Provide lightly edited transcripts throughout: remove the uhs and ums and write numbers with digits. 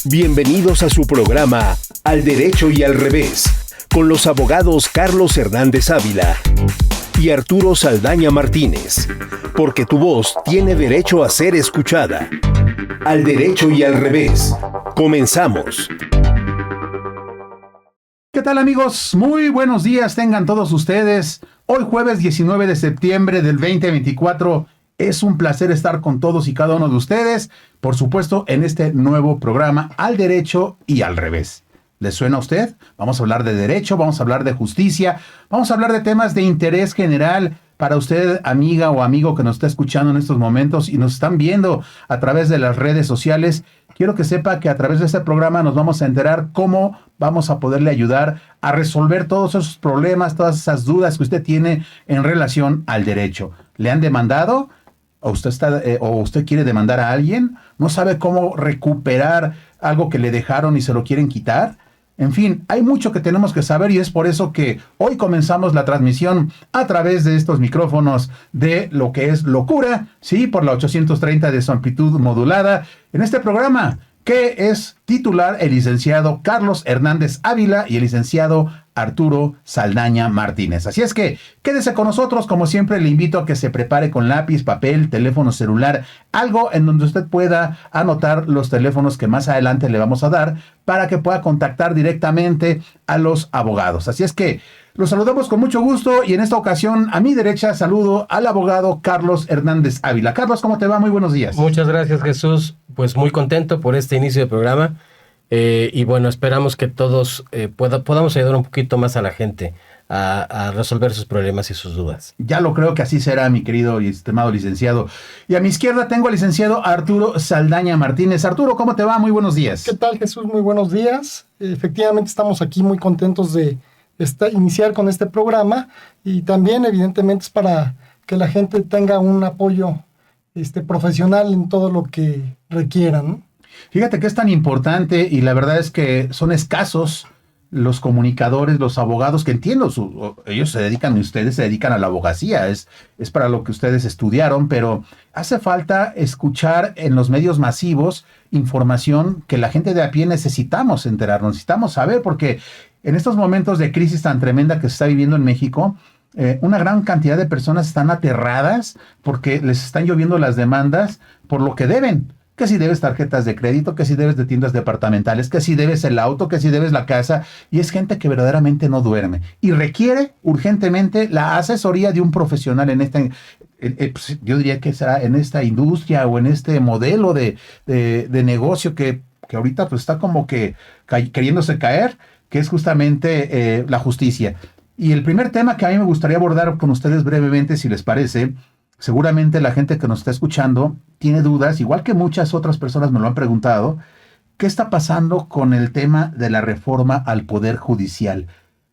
Bienvenidos a su programa Al Derecho y al Revés, con los abogados Carlos Hernández Ávila y Arturo Saldaña Martínez, porque tu voz tiene derecho a ser escuchada. Al Derecho y al Revés. Comenzamos. ¿Qué tal, amigos? Muy buenos días tengan todos ustedes. Hoy jueves 19 de septiembre del 2024. Es un placer estar con todos y cada uno de ustedes, por supuesto, en este nuevo programa Al Derecho y al Revés. ¿Les suena a usted? Vamos a hablar de derecho, vamos a hablar de justicia, vamos a hablar de temas de interés general para usted, amiga o amigo que nos está escuchando en estos momentos y nos están viendo a través de las redes sociales. Quiero que sepa que a través de este programa nos vamos a enterar cómo vamos a poderle ayudar a resolver todos esos problemas, todas esas dudas que usted tiene en relación al derecho. ¿Le han demandado? ¿O usted quiere demandar a alguien? ¿No sabe cómo recuperar algo que le dejaron y se lo quieren quitar? En fin, hay mucho que tenemos que saber y es por eso que hoy comenzamos la transmisión a través de estos micrófonos de lo que es Locura, sí, por la 830 de su amplitud modulada, en este programa que es titular el licenciado Carlos Hernández Ávila y el licenciado Arturo Saldaña Martínez. Así es que quédese con nosotros, como siempre le invito a que se prepare con lápiz, papel, teléfono celular, algo en donde usted pueda anotar los teléfonos que más adelante le vamos a dar para que pueda contactar directamente a los abogados. Así es que los saludamos con mucho gusto y en esta ocasión a mi derecha saludo al abogado Carlos Hernández Ávila. Carlos, ¿cómo te va? Muy buenos días. Muchas gracias, Jesús. Pues muy contento por este inicio de programa. Y bueno, esperamos que todos podamos ayudar un poquito más a la gente a resolver sus problemas y sus dudas. Ya lo creo que así será, mi querido y estimado licenciado. Y a mi izquierda tengo al licenciado Arturo Saldaña Martínez. Arturo, ¿cómo te va? Muy buenos días. ¿Qué tal, Jesús? Muy buenos días. Efectivamente estamos aquí muy contentos de iniciar con este programa y también evidentemente es para que la gente tenga un apoyo profesional en todo lo que requieran, ¿no? Fíjate que es tan importante y la verdad es que son escasos los comunicadores, los abogados que entiendo, ellos se dedican, ustedes se dedican a la abogacía, es para lo que ustedes estudiaron, pero hace falta escuchar en los medios masivos información que la gente de a pie necesitamos enterarnos, necesitamos saber, porque en estos momentos de crisis tan tremenda que se está viviendo en México, una gran cantidad de personas están aterradas porque les están lloviendo las demandas por lo que deben. Que si debes tarjetas de crédito, que si debes de tiendas departamentales, que si debes el auto, que si debes la casa. Y es gente que verdaderamente no duerme. Y requiere urgentemente la asesoría de un profesional en esta, yo diría que será en esta industria o en este modelo de negocio que ahorita pues está como que queriéndose caer, que es justamente la justicia. Y el primer tema que a mí me gustaría abordar con ustedes brevemente, si les parece. Seguramente la gente que nos está escuchando tiene dudas, igual que muchas otras personas me lo han preguntado, ¿qué está pasando con el tema de la reforma al Poder Judicial?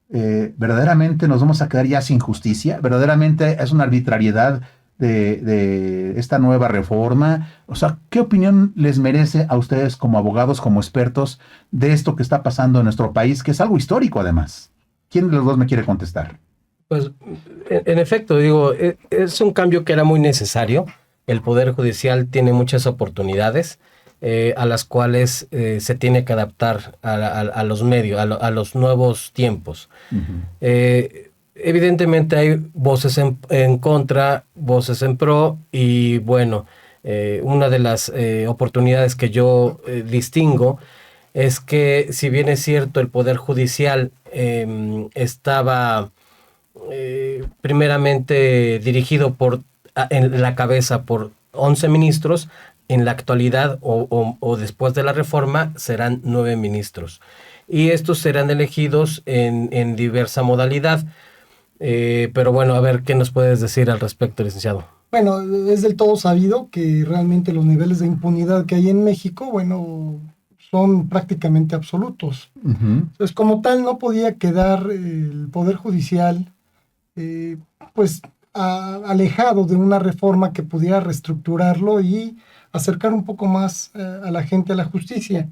¿Verdaderamente nos vamos a quedar ya sin justicia? ¿Verdaderamente es una arbitrariedad de esta nueva reforma? O sea, ¿qué opinión les merece a ustedes como abogados, como expertos, de esto que está pasando en nuestro país, que es algo histórico además? ¿Quién de los dos me quiere contestar? Pues, en efecto, digo, es un cambio que era muy necesario. El Poder Judicial tiene muchas oportunidades a las cuales se tiene que adaptar a los medios, a los nuevos tiempos. Uh-huh. Evidentemente hay voces en contra, voces en pro, y bueno, una de las oportunidades que yo distingo es que, si bien es cierto, el Poder Judicial estaba primeramente dirigido en la cabeza por 11 ministros, en la actualidad o después de la reforma serán 9 ministros. Y estos serán elegidos en diversa modalidad. Pero bueno, a ver, ¿qué nos puedes decir al respecto, licenciado? Bueno, es del todo sabido que realmente los niveles de impunidad que hay en México, bueno, son prácticamente absolutos. Uh-huh. Entonces, como tal, no podía quedar el Poder Judicial alejado de una reforma que pudiera reestructurarlo y acercar un poco más a la gente a la justicia.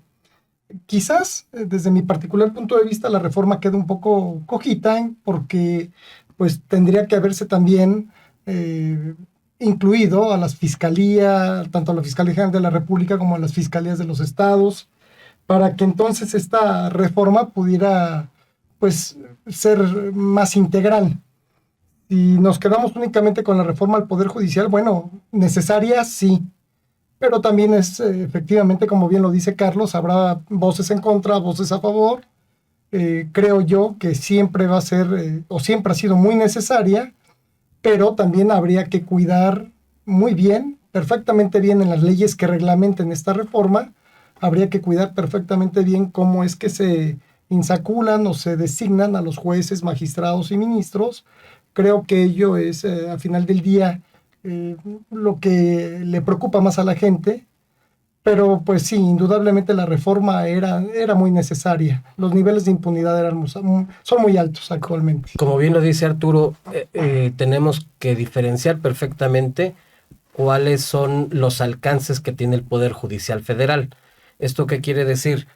Quizás, desde mi particular punto de vista, la reforma queda un poco cojita, porque pues tendría que haberse también incluido a las fiscalías, tanto a la Fiscalía General de la República como a las fiscalías de los estados, para que entonces esta reforma pudiera, pues, ser más integral. Si nos quedamos únicamente con la reforma al Poder Judicial, bueno, necesaria sí, pero también es efectivamente, como bien lo dice Carlos, habrá voces en contra, voces a favor. Creo yo que siempre va a ser, o siempre ha sido muy necesaria, pero también habría que cuidar muy bien, perfectamente bien en las leyes que reglamenten esta reforma, habría que cuidar perfectamente bien cómo es que se insaculan o se designan a los jueces, magistrados y ministros. Creo que ello es, al final del día, lo que le preocupa más a la gente, pero pues sí, indudablemente la reforma era muy necesaria. Los niveles de impunidad son muy altos actualmente. Como bien lo dice Arturo, tenemos que diferenciar perfectamente cuáles son los alcances que tiene el Poder Judicial Federal. ¿Esto qué quiere decir?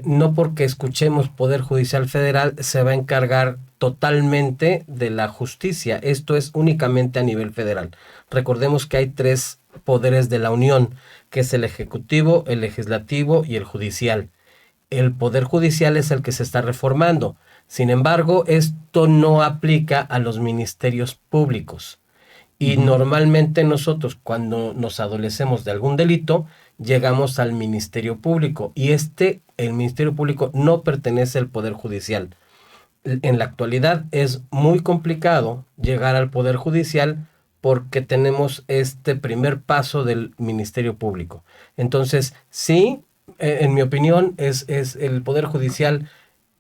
No porque escuchemos Poder Judicial Federal se va a encargar totalmente de la justicia. Esto es únicamente a nivel federal. Recordemos que hay 3 poderes de la Unión, que es el Ejecutivo, el Legislativo y el Judicial. El Poder Judicial es el que se está reformando. Sin embargo, esto no aplica a los ministerios públicos. Y normalmente nosotros, cuando nos adolecemos de algún delito, llegamos al Ministerio Público. Y el Ministerio Público no pertenece al Poder Judicial. En la actualidad es muy complicado llegar al Poder Judicial porque tenemos este primer paso del Ministerio Público. Entonces, sí, en mi opinión, es el Poder Judicial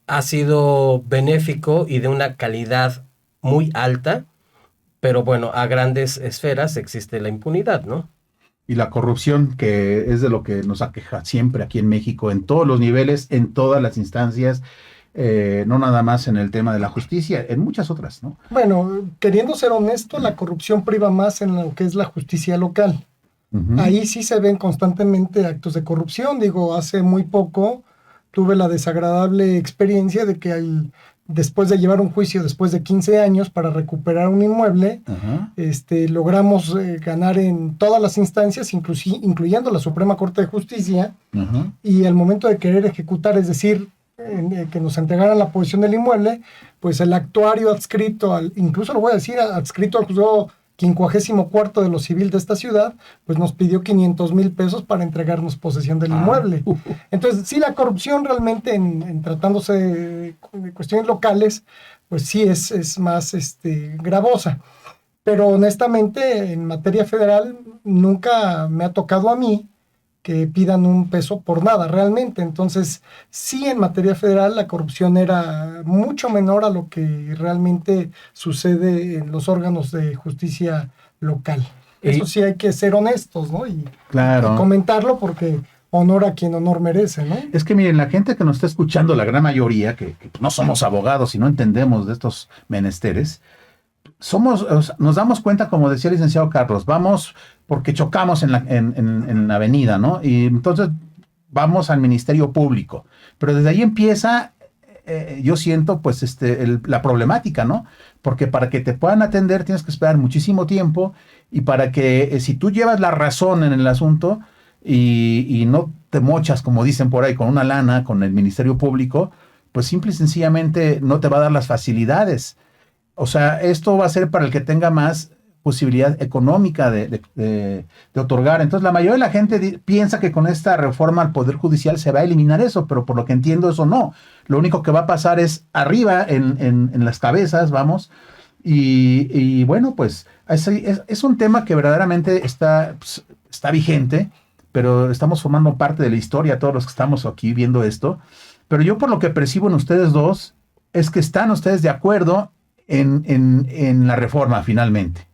ha sido benéfico y de una calidad muy alta, pero bueno, a grandes esferas existe la impunidad, ¿no? Y la corrupción, que es de lo que nos aqueja siempre aquí en México, en todos los niveles, en todas las instancias, no nada más en el tema de la justicia, en muchas otras, ¿no? Bueno, queriendo ser honesto, la corrupción priva más en lo que es la justicia local. Ahí sí se ven constantemente actos de corrupción. Digo, hace muy poco tuve la desagradable experiencia de que después de llevar un juicio después de 15 años para recuperar un inmueble, logramos ganar en todas las instancias, incluyendo la Suprema Corte de Justicia, y al momento de querer ejecutar, es decir, que nos entregaran la posesión del inmueble, pues el actuario adscrito incluso lo voy a decir, adscrito al juzgado 54 de lo civil de esta ciudad, pues nos pidió 500,000 pesos para entregarnos posesión del inmueble. Entonces, sí, la corrupción realmente en tratándose de cuestiones locales, pues sí es más gravosa. Pero honestamente, en materia federal, nunca me ha tocado a mí que pidan un peso por nada, realmente. Entonces, sí, en materia federal la corrupción era mucho menor a lo que realmente sucede en los órganos de justicia local. Eso sí hay que ser honestos, ¿no? Y comentarlo porque honor a quien honor merece, ¿no? Es que miren, la gente que nos está escuchando, la gran mayoría, que no somos abogados y no entendemos de estos menesteres, nos damos cuenta, como decía el licenciado Carlos, vamos porque chocamos en la avenida, ¿no? Y entonces vamos al Ministerio Público. Pero desde ahí empieza, yo siento, pues, la problemática, ¿no? Porque para que te puedan atender tienes que esperar muchísimo tiempo, y para que, si tú llevas la razón en el asunto y no te mochas, como dicen por ahí, con una lana, con el Ministerio Público, pues simple y sencillamente no te va a dar las facilidades. O sea, esto va a ser para el que tenga más posibilidad económica de otorgar. Entonces, la mayoría de la gente piensa que con esta reforma al Poder Judicial se va a eliminar eso, pero por lo que entiendo eso no. Lo único que va a pasar es arriba en las cabezas, vamos. Y bueno, pues es un tema que verdaderamente está vigente, pero estamos formando parte de la historia, todos los que estamos aquí viendo esto. Pero yo, por lo que percibo en ustedes dos, es que están ustedes de acuerdo en la reforma finalmente.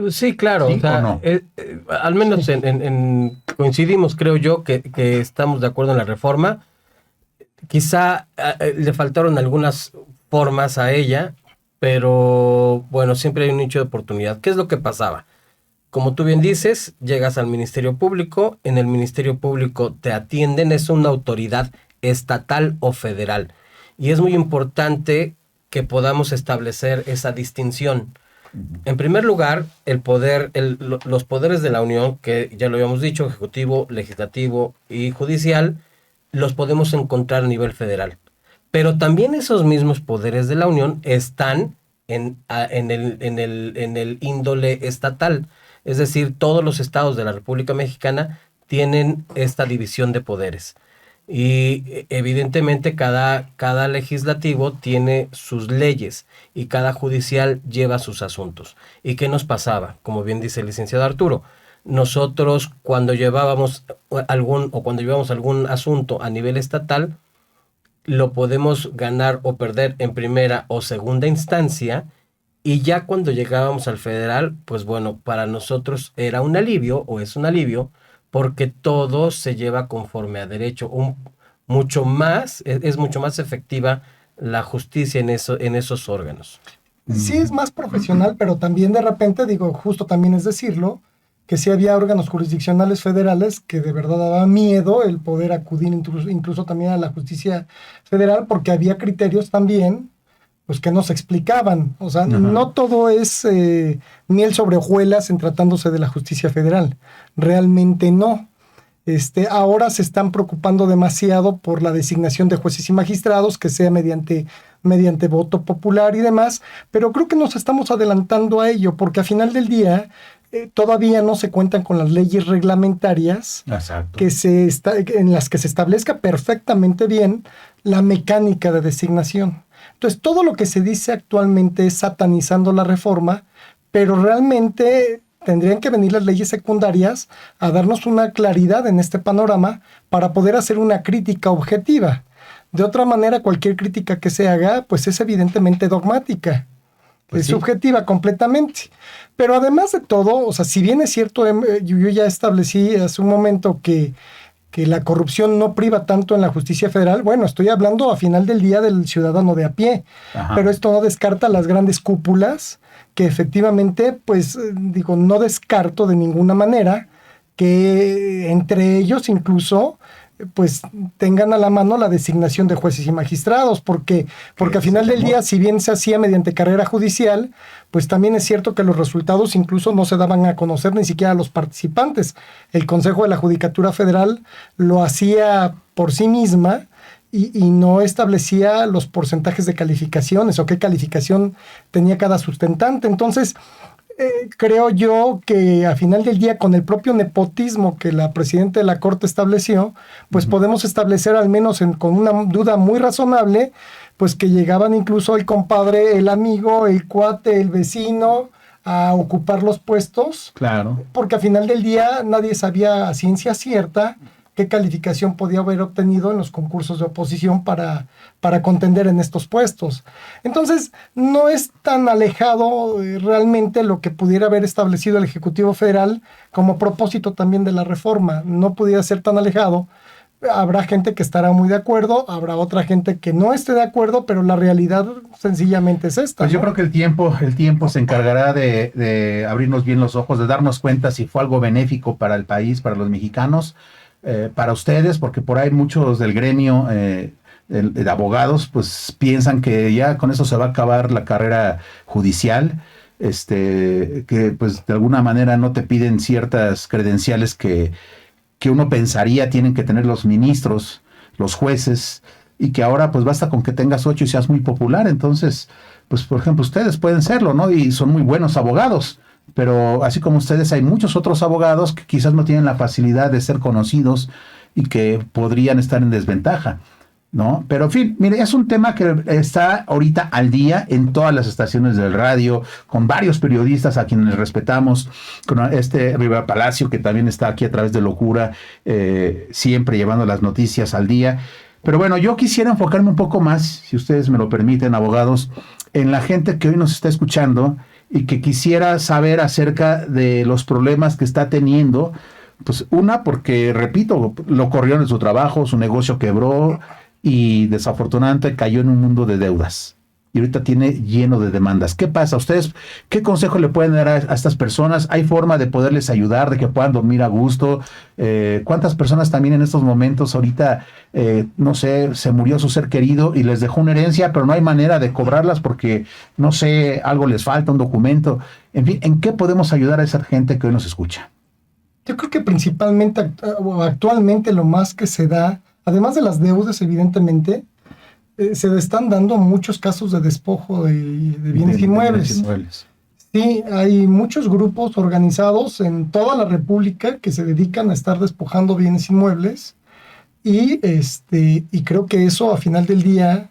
Sí, claro. ¿Sí, o sea, no? Al menos coincidimos, creo yo, que estamos de acuerdo en la reforma. Quizá le faltaron algunas formas a ella, pero bueno, siempre hay un nicho de oportunidad. ¿Qué es lo que pasaba? Como tú bien dices, llegas al Ministerio Público, en el Ministerio Público te atienden, es una autoridad estatal o federal. Y es muy importante que podamos establecer esa distinción. En primer lugar, los poderes de la Unión, que ya lo habíamos dicho, Ejecutivo, Legislativo y Judicial, los podemos encontrar a nivel federal. Pero también esos mismos poderes de la Unión están en el índole estatal. Es decir, todos los estados de la República Mexicana tienen esta división de poderes. Y evidentemente cada legislativo tiene sus leyes y cada judicial lleva sus asuntos. ¿Y qué nos pasaba? Como bien dice el licenciado Arturo, nosotros cuando llevábamos algún asunto a nivel estatal, lo podemos ganar o perder en primera o segunda instancia, y ya cuando llegábamos al federal, pues bueno, para nosotros era un alivio o es un alivio, porque todo se lleva conforme a derecho. Es mucho más efectiva la justicia en esos órganos. Sí es más profesional, pero también de repente, digo, justo también es decirlo, que sí había órganos jurisdiccionales federales que de verdad daba miedo el poder acudir incluso también a la justicia federal, porque había criterios también pues que nos explicaban. O sea, no todo es miel sobre hojuelas en tratándose de la justicia federal. Realmente no. Ahora se están preocupando demasiado por la designación de jueces y magistrados, que sea mediante voto popular y demás, pero creo que nos estamos adelantando a ello, porque a final del día todavía no se cuentan con las leyes reglamentarias en las que se establezca perfectamente bien la mecánica de designación. Entonces, todo lo que se dice actualmente es satanizando la reforma, pero realmente tendrían que venir las leyes secundarias a darnos una claridad en este panorama para poder hacer una crítica objetiva. De otra manera, cualquier crítica que se haga, pues es evidentemente dogmática. Pues es subjetiva completamente. Pero además de todo, o sea, si bien es cierto, yo ya establecí hace un momento que la corrupción no priva tanto en la justicia federal, bueno, estoy hablando a final del día del ciudadano de a pie. Ajá. Pero esto no descarta las grandes cúpulas que efectivamente, pues, no descarto de ninguna manera que entre ellos incluso pues tengan a la mano la designación de jueces y magistrados, porque a final del día, si bien se hacía mediante carrera judicial, pues también es cierto que los resultados incluso no se daban a conocer ni siquiera a los participantes. El Consejo de la Judicatura Federal lo hacía por sí misma y no establecía los porcentajes de calificaciones o qué calificación tenía cada sustentante. Entonces, creo yo que a final del día, con el propio nepotismo que la presidenta de la Corte estableció, pues podemos establecer al menos con una duda muy razonable, pues que llegaban incluso el compadre, el amigo, el cuate, el vecino a ocupar los puestos. Claro. Porque a final del día nadie sabía a ciencia cierta qué calificación podía haber obtenido en los concursos de oposición para contender en estos puestos. Entonces, no es tan alejado realmente lo que pudiera haber establecido el Ejecutivo Federal como propósito también de la reforma. No pudiera ser tan alejado. Habrá gente que estará muy de acuerdo, habrá otra gente que no esté de acuerdo, pero la realidad sencillamente es esta. Pues yo creo que el tiempo se encargará de abrirnos bien los ojos, de darnos cuenta si fue algo benéfico para el país, para los mexicanos, para ustedes, porque por ahí muchos del gremio de abogados pues piensan que ya con eso se va a acabar la carrera judicial, que pues de alguna manera no te piden ciertas credenciales que uno pensaría tienen que tener los ministros, los jueces, y que ahora pues basta con que tengas 8 y seas muy popular. Entonces, pues por ejemplo, ustedes pueden serlo, ¿no? Y son muy buenos abogados, pero así como ustedes hay muchos otros abogados que quizás no tienen la facilidad de ser conocidos y que podrían estar en desventaja, ¿no? Pero en fin, mire, es un tema que está ahorita al día en todas las estaciones del radio, con varios periodistas a quienes respetamos, con Rivera Palacio, que también está aquí a través de Locura, siempre llevando las noticias al día. Pero bueno, yo quisiera enfocarme un poco más, si ustedes me lo permiten, abogados, en la gente que hoy nos está escuchando y que quisiera saber acerca de los problemas que está teniendo. Pues una, porque, repito, lo corrieron de su trabajo, su negocio quebró y desafortunadamente cayó en un mundo de deudas. Y ahorita tiene lleno de demandas. ¿Qué pasa? ¿Ustedes qué consejo le pueden dar a estas personas? ¿Hay forma de poderles ayudar, de que puedan dormir a gusto? ¿Cuántas personas también en estos momentos ahorita, no sé, se murió su ser querido y les dejó una herencia, pero no hay manera de cobrarlas porque, no sé, algo les falta, un documento? En fin, ¿en qué podemos ayudar a esa gente que hoy nos escucha? Yo creo que principalmente, actualmente lo más que se da además de las deudas, evidentemente, se están dando muchos casos de despojo de bienes inmuebles. Sí, hay muchos grupos organizados en toda la República que se dedican a estar despojando bienes inmuebles y creo que eso a final del día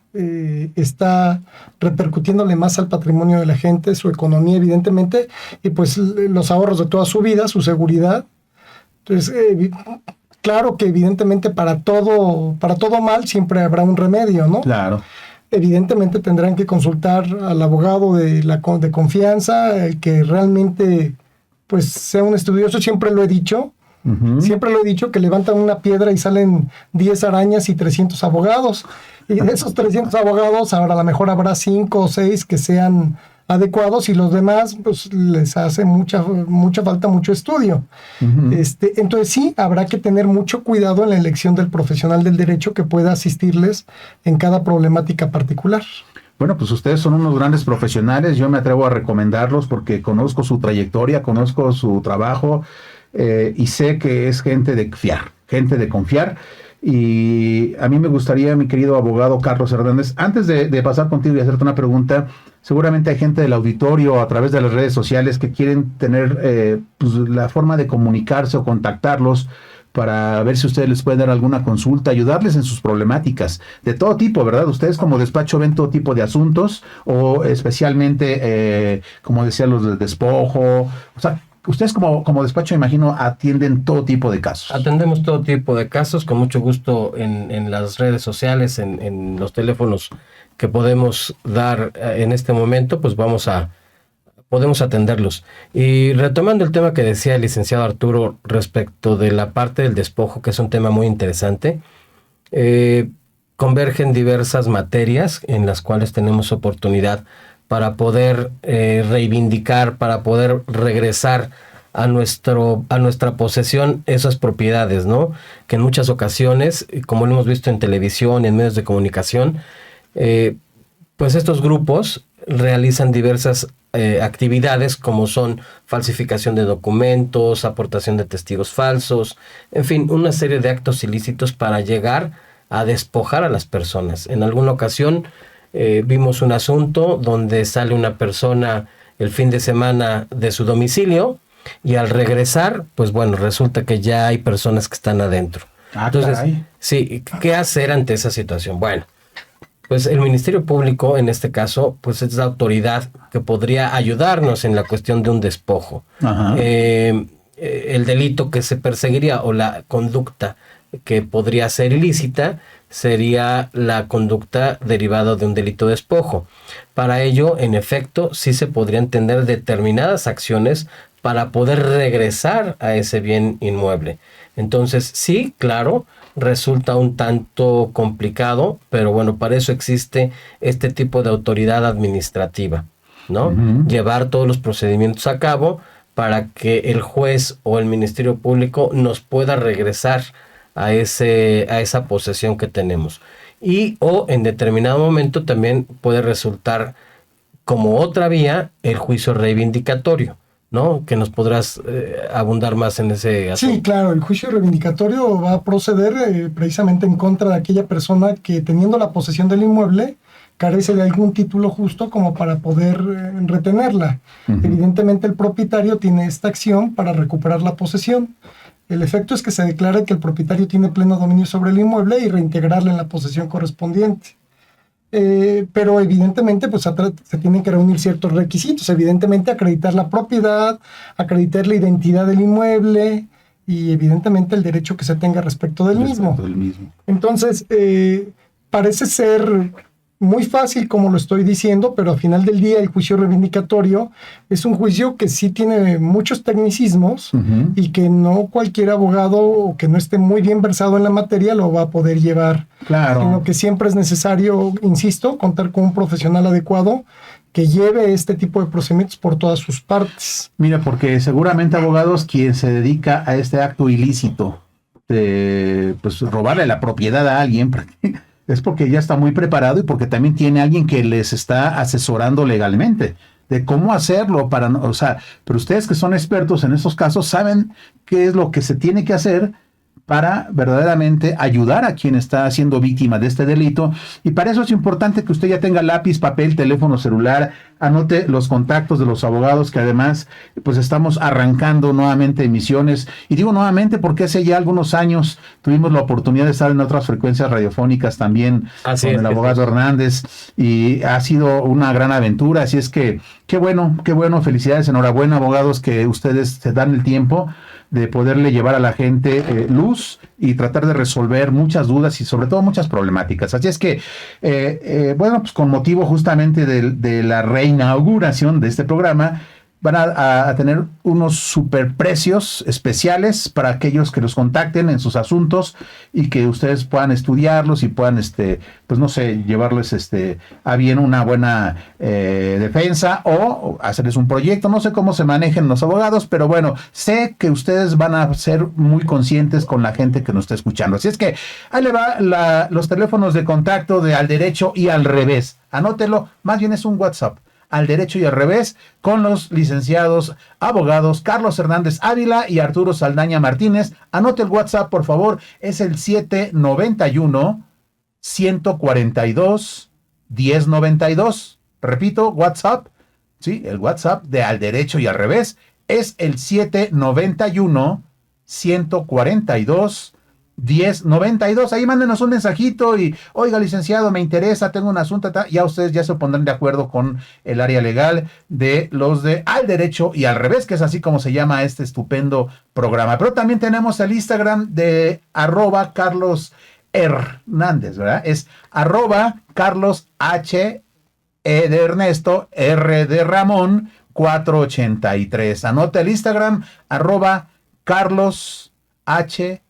está repercutiéndole más al patrimonio de la gente, su economía evidentemente, y pues los ahorros de toda su vida, su seguridad. Entonces, claro que evidentemente para todo mal siempre habrá un remedio, ¿no? Claro. Evidentemente tendrán que consultar al abogado de confianza, el que realmente pues sea un estudioso. Siempre lo he dicho, que levantan una piedra y salen 10 arañas y 300 abogados. Y de esos 300 abogados, ahora a lo mejor habrá 5 o 6 que sean adecuados y los demás pues les hace mucha falta mucho estudio. Entonces sí, habrá que tener mucho cuidado en la elección del profesional del derecho que pueda asistirles en cada problemática particular. Bueno, pues ustedes son unos grandes profesionales, yo me atrevo a recomendarlos porque conozco su trayectoria, conozco su trabajo y sé que es gente de confiar. Y a mí me gustaría, mi querido abogado Carlos Hernández, antes de pasar contigo y hacerte una pregunta, seguramente hay gente del auditorio a través de las redes sociales que quieren tener pues, la forma de comunicarse o contactarlos para ver si ustedes les pueden dar alguna consulta, ayudarles en sus problemáticas de todo tipo, ¿verdad? Ustedes como despacho ven todo tipo de asuntos o especialmente, como decía, los de despojo, o sea, ustedes como despacho, imagino, atienden todo tipo de casos. Atendemos todo tipo de casos, con mucho gusto en las redes sociales, en los teléfonos que podemos dar en este momento, pues podemos atenderlos. Y retomando el tema que decía el licenciado Arturo respecto de la parte del despojo, que es un tema muy interesante, convergen diversas materias en las cuales tenemos oportunidad para poder reivindicar, para poder regresar a nuestra posesión esas propiedades, ¿no? Que en muchas ocasiones, como lo hemos visto en televisión y en medios de comunicación, pues estos grupos realizan diversas actividades como son falsificación de documentos, aportación de testigos falsos, en fin, una serie de actos ilícitos para llegar a despojar a las personas. En alguna ocasión vimos un asunto donde sale una persona el fin de semana de su domicilio y al regresar, pues bueno, resulta que ya hay personas que están adentro. Entonces, caray. Sí, ¿qué hacer ante esa situación? Bueno, pues el Ministerio Público, en este caso, pues es la autoridad que podría ayudarnos en la cuestión de un despojo. El delito que se perseguiría o la conducta que podría ser ilícita sería la conducta derivada de un delito de despojo. Para ello, en efecto, sí se podrían tener determinadas acciones para poder regresar a ese bien inmueble. Entonces, sí, claro, resulta un tanto complicado, pero bueno, para eso existe este tipo de autoridad administrativa, ¿no? Llevar todos los procedimientos a cabo para que el juez o el Ministerio Público nos pueda regresar a esa posesión que tenemos. O en determinado momento también puede resultar como otra vía el juicio reivindicatorio, ¿no? Que nos podrás abundar más en ese asunto. Sí, claro, el juicio reivindicatorio va a proceder precisamente en contra de aquella persona que, teniendo la posesión del inmueble, carece de algún título justo como para poder retenerla. Evidentemente el propietario tiene esta acción para recuperar la posesión. El efecto es que se declara que el propietario tiene pleno dominio sobre el inmueble y reintegrarle en la posesión correspondiente. Pero evidentemente pues se tienen que reunir ciertos requisitos, evidentemente acreditar la propiedad, acreditar la identidad del inmueble y evidentemente el derecho que se tenga respecto del mismo. Entonces, parece ser muy fácil como lo estoy diciendo, pero al final del día el juicio reivindicatorio es un juicio que sí tiene muchos tecnicismos y que no cualquier abogado o que no esté muy bien versado en la materia lo va a poder llevar. Claro. Sino que siempre es necesario, insisto, contar con un profesional adecuado que lleve este tipo de procedimientos por todas sus partes. Mira, porque seguramente, abogados, quien se dedica a este acto ilícito de pues robarle la propiedad a alguien es porque ya está muy preparado y porque también tiene alguien que les está asesorando legalmente de cómo hacerlo pero ustedes que son expertos en estos casos saben qué es lo que se tiene que hacer para verdaderamente ayudar a quien está siendo víctima de este delito. Y para eso es importante que usted ya tenga lápiz, papel, teléfono celular, anote los contactos de los abogados, que además pues estamos arrancando nuevamente emisiones. Y digo nuevamente porque hace ya algunos años tuvimos la oportunidad de estar en otras frecuencias radiofónicas también con el abogado Hernández, y ha sido una gran aventura. Así es que qué bueno, felicidades, enhorabuena, abogados, que ustedes se dan el tiempo de poderle llevar a la gente luz y tratar de resolver muchas dudas y sobre todo muchas problemáticas. Así es que, bueno, pues con motivo justamente de la reinauguración de este programa, van a tener unos superprecios especiales para aquellos que los contacten en sus asuntos y que ustedes puedan estudiarlos y puedan, pues no sé, llevarles a bien una buena defensa o hacerles un proyecto. No sé cómo se manejen los abogados, pero bueno, sé que ustedes van a ser muy conscientes con la gente que nos está escuchando. Así es que ahí le va los teléfonos de contacto de Al Derecho y Al Revés. Anótelo, más bien es un WhatsApp. Al Derecho y al Revés, con los licenciados abogados Carlos Hernández Ávila y Arturo Saldaña Martínez. Anote el WhatsApp, por favor, es el 791-142-1092. Repito, WhatsApp, sí, el WhatsApp de Al Derecho y al Revés es el 791-142-1092. Ahí mándenos un mensajito y, oiga, licenciado, me interesa, tengo un asunto, ya ustedes ya se pondrán de acuerdo con el área legal de los de Al Derecho y al Revés, que es así como se llama este estupendo programa. Pero también tenemos el Instagram de @Carlos Hernández, ¿verdad? Es @Carlos H. E de Ernesto, R de Ramón, 483. Anote el Instagram, @Carlos H.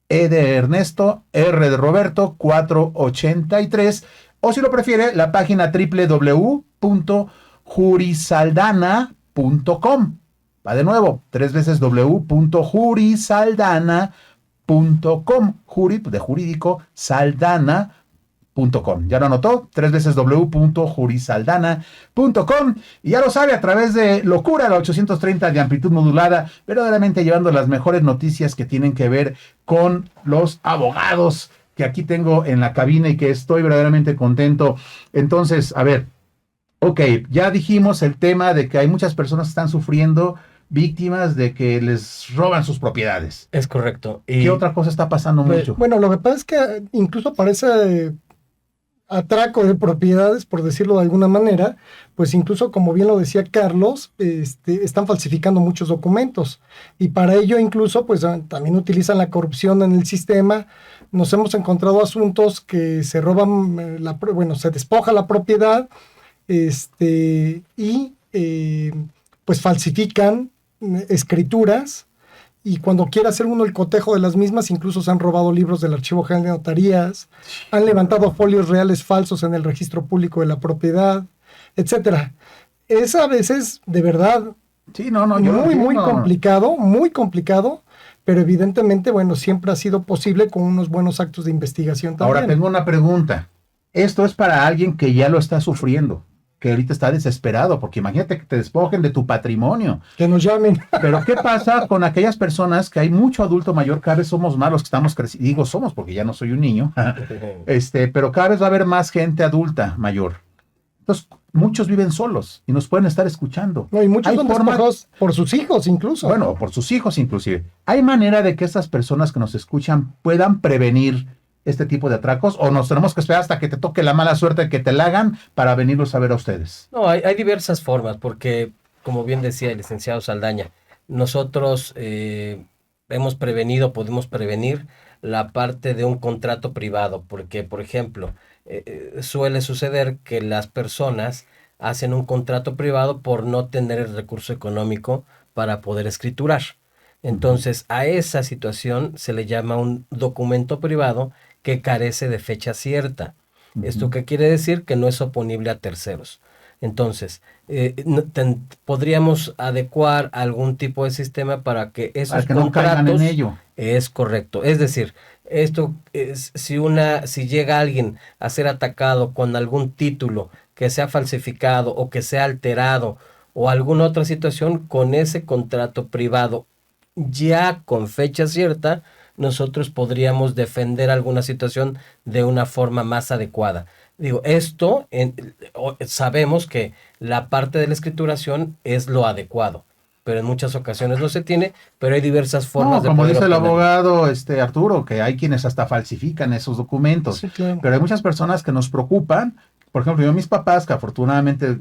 E de Ernesto, R de Roberto, 483, o si lo prefiere, la página www.jurisaldana.com. Va de nuevo, 3 veces www.jurisaldana.com. Juri, de jurídico, Saldana.com. Ya lo anotó, 3 veces www.jurisaldana.com. Y ya lo sabe, a través de Locura, la 830 de amplitud modulada, verdaderamente llevando las mejores noticias que tienen que ver con los abogados que aquí tengo en la cabina y que estoy verdaderamente contento. Entonces, a ver, ok, ya dijimos el tema de que hay muchas personas que están sufriendo, víctimas de que les roban sus propiedades. Es correcto. ¿Y qué otra cosa está pasando mucho? Bueno, lo que pasa es que incluso parece atraco de propiedades, por decirlo de alguna manera, pues incluso, como bien lo decía Carlos, están falsificando muchos documentos, y para ello incluso pues también utilizan la corrupción en el sistema. Nos hemos encontrado asuntos que se roban, se despoja la propiedad, y pues falsifican escrituras, y cuando quiere hacer uno el cotejo de las mismas, incluso se han robado libros del Archivo General de Notarías, han levantado folios reales falsos en el registro público de la propiedad, etcétera. Es a veces, de verdad, sí, muy complicado, pero evidentemente, bueno, siempre ha sido posible con unos buenos actos de investigación también. Ahora tengo una pregunta. Esto es para alguien que ya lo está sufriendo, que ahorita está desesperado, porque imagínate que te despojen de tu patrimonio. Que nos llamen. Pero ¿qué pasa con aquellas personas que hay mucho adulto mayor? Cada vez somos más los que estamos creciendo. Digo somos porque ya no soy un niño. Pero cada vez va a haber más gente adulta mayor. Entonces, muchos viven solos y nos pueden estar escuchando. No, y muchos son despojados por sus hijos incluso. Bueno, por sus hijos inclusive. ¿Hay manera de que estas personas que nos escuchan puedan prevenir este tipo de atracos, o nos tenemos que esperar hasta que te toque la mala suerte de que te la hagan para venirlos a ver a ustedes? No, hay diversas formas, porque, como bien decía el licenciado Saldaña, nosotros podemos prevenir la parte de un contrato privado, porque, por ejemplo, suele suceder que las personas hacen un contrato privado por no tener el recurso económico para poder escriturar. Entonces, a esa situación se le llama un documento privado que carece de fecha cierta. ¿Esto qué quiere decir? Que no es oponible a terceros. Entonces, podríamos adecuar algún tipo de sistema para que esos contratos no caigan en ello. Es correcto. Es decir, esto es, si llega alguien a ser atacado con algún título que sea falsificado o que sea alterado o alguna otra situación, con ese contrato privado ya con fecha cierta, nosotros podríamos defender alguna situación de una forma más adecuada. Digo, sabemos que la parte de la escrituración es lo adecuado, pero en muchas ocasiones no se tiene, pero hay diversas formas de como poder dice el obtenerlo. abogado Arturo, que hay quienes hasta falsifican esos documentos, Sí, claro. pero hay muchas personas que nos preocupan. Por ejemplo, mis papás, que afortunadamente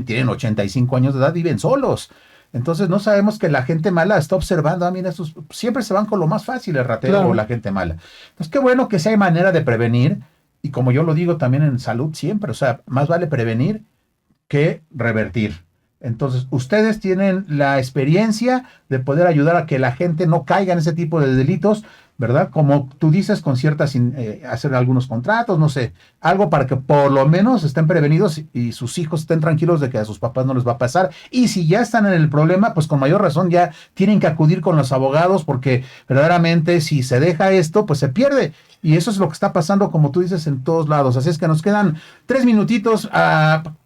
tienen 85 años de edad, viven solos. Entonces no sabemos que la gente mala está observando, mira, siempre se van con lo más fácil, el ratero Claro. o la gente mala. Entonces qué bueno que sí hay manera de prevenir, y como yo lo digo también en salud siempre, o sea, más vale prevenir que revertir. Entonces, ustedes tienen la experiencia de poder ayudar a que la gente no caiga en ese tipo de delitos, ¿verdad? Como tú dices, con hacer algunos contratos, no sé, algo para que por lo menos estén prevenidos y sus hijos estén tranquilos de que a sus papás no les va a pasar. Y si ya están en el problema, pues con mayor razón ya tienen que acudir con los abogados, porque verdaderamente si se deja esto, pues se pierde. Y eso es lo que está pasando, como tú dices, en todos lados. Así es que nos quedan 3 minutitos,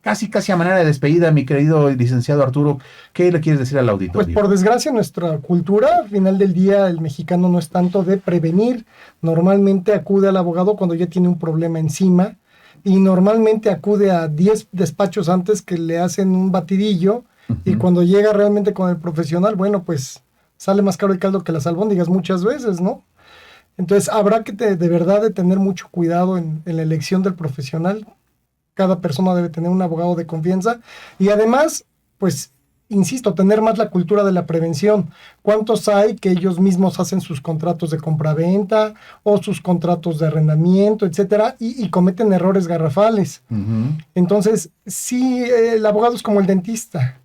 casi a manera de despedida, mi querido licenciado Arturo. ¿Qué le quieres decir al auditorio? Pues por desgracia nuestra cultura, al final del día el mexicano no es tanto de prevenir, normalmente acude al abogado cuando ya tiene un problema encima y normalmente acude a 10 despachos antes que le hacen un batidillo y cuando llega realmente con el profesional, bueno, pues sale más caro el caldo que las albóndigas muchas veces, ¿no? Entonces habrá que de verdad de tener mucho cuidado en la elección del profesional. Cada persona debe tener un abogado de confianza y además, pues, insisto, tener más la cultura de la prevención. ¿Cuántos hay que ellos mismos hacen sus contratos de compraventa o sus contratos de arrendamiento, etcétera, y cometen errores garrafales? Entonces, sí, el abogado es como el dentista.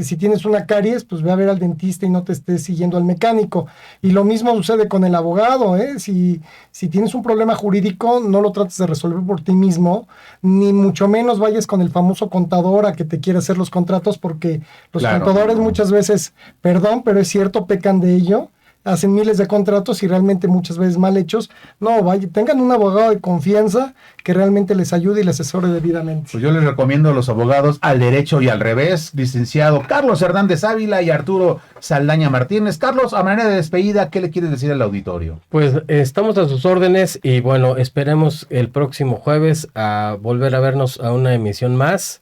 Si tienes una caries, pues ve a ver al dentista y no te estés siguiendo al mecánico. Y lo mismo sucede con el abogado, ¿eh? Si tienes un problema jurídico, no lo trates de resolver por ti mismo, ni mucho menos vayas con el famoso contador a que te quiera hacer los contratos, porque los contadores muchas veces, perdón, pero es cierto, pecan de ello. Hacen miles de contratos y realmente muchas veces mal hechos. No, tengan un abogado de confianza que realmente les ayude y les asesore debidamente. Pues yo les recomiendo a los abogados Al Derecho y al Revés, licenciado Carlos Hernández Ávila y Arturo Saldaña Martínez. Carlos, a manera de despedida, ¿qué le quieres decir al auditorio? Pues estamos a sus órdenes y bueno, esperemos el próximo jueves a volver a vernos a una emisión más.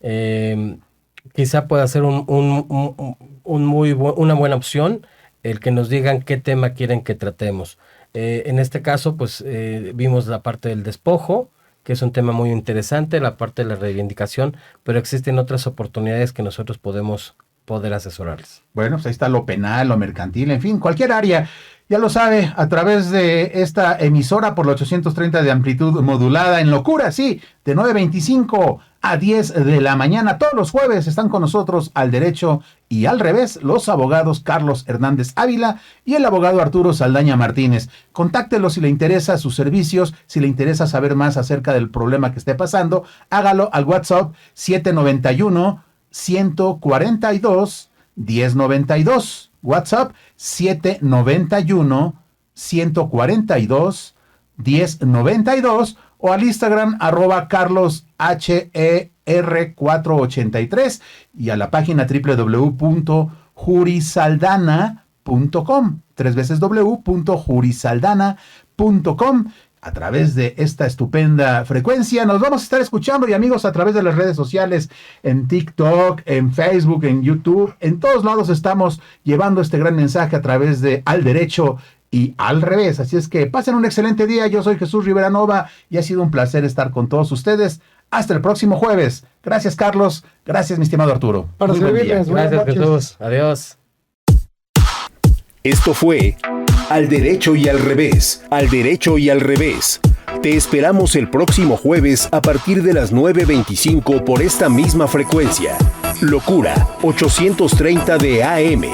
Quizá pueda ser una buena opción el que nos digan qué tema quieren que tratemos. En este caso, pues vimos la parte del despojo, que es un tema muy interesante, la parte de la reivindicación, pero existen otras oportunidades que nosotros poder asesorarles. Bueno, pues ahí está lo penal, lo mercantil, en fin, cualquier área. Ya lo sabe, a través de esta emisora por los 830 de amplitud modulada en locura, sí, de 9:25 a 10 de la mañana. Todos los jueves están con nosotros Al Derecho y al Revés los abogados Carlos Hernández Ávila y el abogado Arturo Saldaña Martínez. Contáctelo si le interesa sus servicios, si le interesa saber más acerca del problema que esté pasando, hágalo al WhatsApp 791-142-1092. WhatsApp 791-142-1092 o al Instagram @carlosher483 y a la página www.jurisaldana.com, 3 veces www.jurisaldana.com. A través de esta estupenda frecuencia nos vamos a estar escuchando, y amigos, a través de las redes sociales, en TikTok, en Facebook, en YouTube, en todos lados estamos llevando este gran mensaje a través de Al Derecho y al Revés. Así es que pasen un excelente día. Yo soy Jesús Rivera Nova y ha sido un placer estar con todos ustedes. Hasta el próximo jueves. Gracias, Carlos. Gracias, mi estimado Arturo. Para Muy buen día. servirles. Buenas Gracias, noches. Jesús. Adiós. Esto fue Al Derecho y al Revés. Al Derecho y al Revés. Te esperamos el próximo jueves a partir de las 9:25 por esta misma frecuencia. Locura 830 de AM.